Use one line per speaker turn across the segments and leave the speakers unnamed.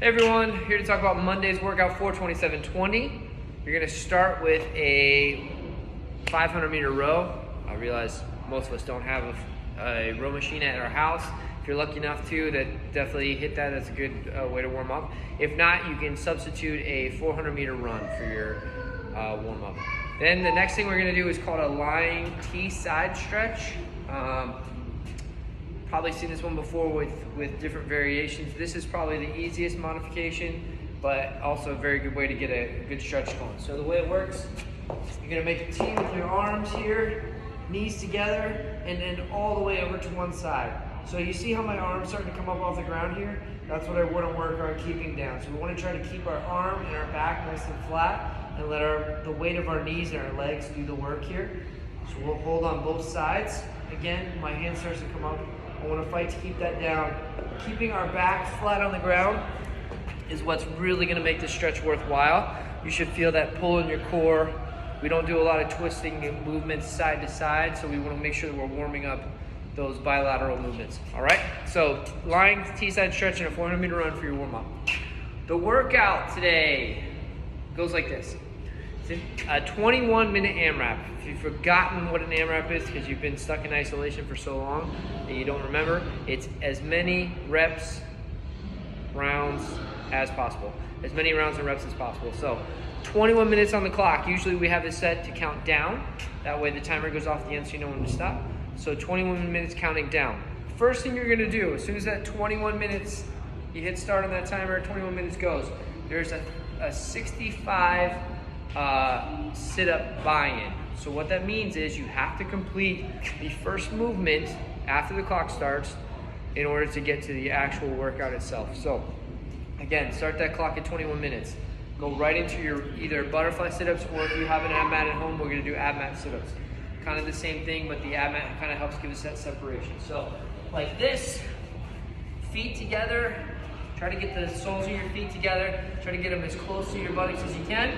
Hey everyone, here to talk about Monday's workout 42720. You're gonna start with a 500 meter row. I realize most of us don't have a row machine at our house. If you're lucky enough to definitely hit that. That's a good way to warm up. If not, you can substitute a 400 meter run for your warm up. Then the next thing we're gonna do is called a lying T side stretch. Probably seen this one before with different variations. This is probably the easiest modification, but also a very good way to get a good stretch going. So the way it works, you're gonna make a T with your arms here, knees together, and then all the way over to one side. So you see how my arm's starting to come up off the ground here? That's what I wanna work on keeping down. So we wanna try to keep our arm and our back nice and flat and let the weight of our knees and our legs do the work here. So we'll hold on both sides. Again, my hand starts to come up. I want to fight to keep that down. Keeping our back flat on the ground is what's really going to make this stretch worthwhile. You should feel that pull in your core. We don't do a lot of twisting movements side to side, so we want to make sure that we're warming up those bilateral movements. All right? So lying T-side stretch and a 400 meter run for your warm-up. The workout today goes like this. It's a 21-minute AMRAP. If you've forgotten what an AMRAP is because you've been stuck in isolation for so long that you don't remember, it's as many reps, rounds as possible. As many rounds and reps as possible. So 21 minutes on the clock. Usually we have this set to count down. That way the timer goes off the end so you know when to stop. So 21 minutes counting down. First thing you're gonna do, as soon as that 21 minutes, you hit start on that timer, 21 minutes goes, there's a 65 sit-up buy-in. So what that means is you have to complete the first movement after the clock starts in order to get to the actual workout itself. So again, start that clock at 21 minutes. Go right into your either butterfly sit-ups, or if you have an ab mat at home, we're gonna do ab mat sit-ups. Kind of the same thing, but the ab mat kind of helps give us that separation. So like this, feet together, try to get the soles of your feet together, try to get them as close to your buttocks as you can.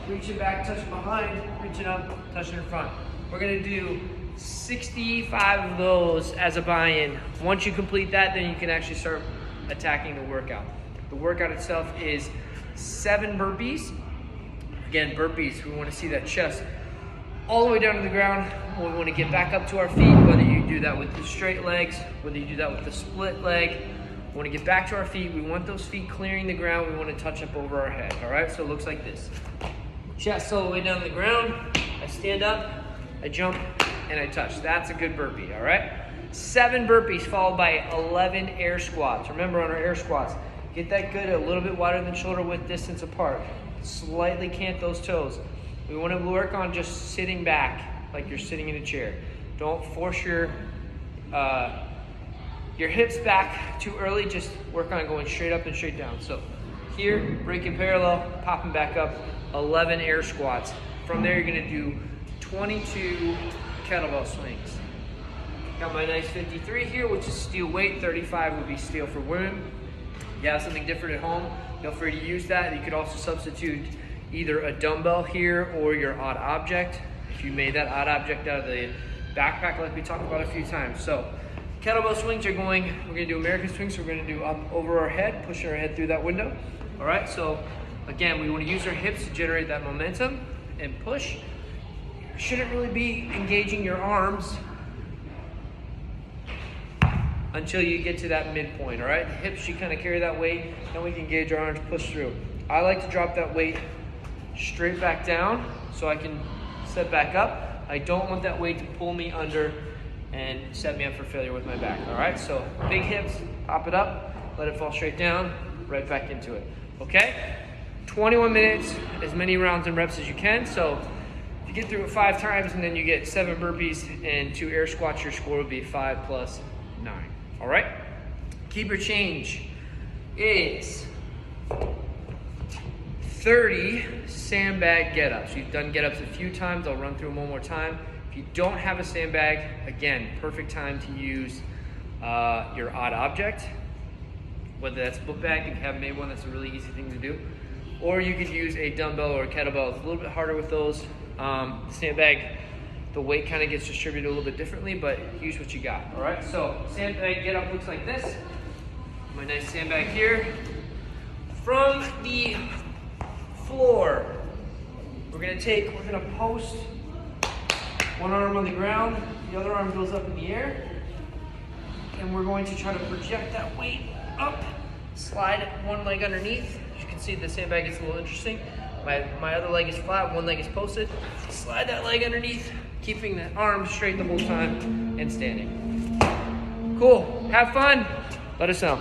Reaching back, touching behind, reaching up, touching in front. We're gonna do 65 of those as a buy-in. Once you complete that, then you can actually start attacking the workout. The workout itself is 7 burpees. Again, burpees, we wanna see that chest all the way down to the ground. We wanna get back up to our feet, whether you do that with the straight legs, whether you do that with the split leg. We wanna get back to our feet. We want those feet clearing the ground. We wanna touch up over our head, all right? So it looks like this. Chest all the way down to the ground. I stand up, I jump, and I touch. That's a good burpee, all right? 7 burpees followed by 11 air squats. Remember on our air squats, get that good, a little bit wider than shoulder width distance apart. Slightly cant those toes. We want to work on just sitting back like you're sitting in a chair. Don't force your hips back too early. Just work on going straight up and straight down. So here, breaking parallel, popping back up, 11 air squats. From there, you're gonna do 22 kettlebell swings. Got my nice 53 here, which is steel weight. 35 would be steel for women. If you have something different at home, feel free to use that. You could also substitute either a dumbbell here or your odd object. If you made that odd object out of the backpack like we talked about a few times. So kettlebell swings we're gonna do American swings, so we're gonna do up over our head, pushing our head through that window. All right, so again, we want to use our hips to generate that momentum and push. You shouldn't really be engaging your arms until you get to that midpoint, all right? The hips should kind of carry that weight, then we can engage our arms, push through. I like to drop that weight straight back down so I can set back up. I don't want that weight to pull me under and set me up for failure with my back, all right? So big hips, pop it up, let it fall straight down, right back into it, okay? 21 minutes, as many rounds and reps as you can. So if you get through it 5 times and then you get 7 burpees and 2 air squats, your score would be 5 plus 9. All right? Keeper change is 30 sandbag get-ups. You've done get-ups a few times. I'll run through them one more time. If you don't have a sandbag, again, perfect time to use your odd object. Whether that's a book bag, if you haven't made one, that's a really easy thing to do. Or you could use a dumbbell or a kettlebell. It's a little bit harder with those. Sandbag, the weight kind of gets distributed a little bit differently, but use what you got, all right? So sandbag get up looks like this. My nice sandbag here. From the floor, we're gonna post one arm on the ground, the other arm goes up in the air, and we're going to try to project that weight up, slide one leg underneath. As you can see, the sandbag gets a little interesting. My other leg is flat, one leg is posted. Slide that leg underneath, keeping the arm straight the whole time and standing. Cool, have fun, let us know.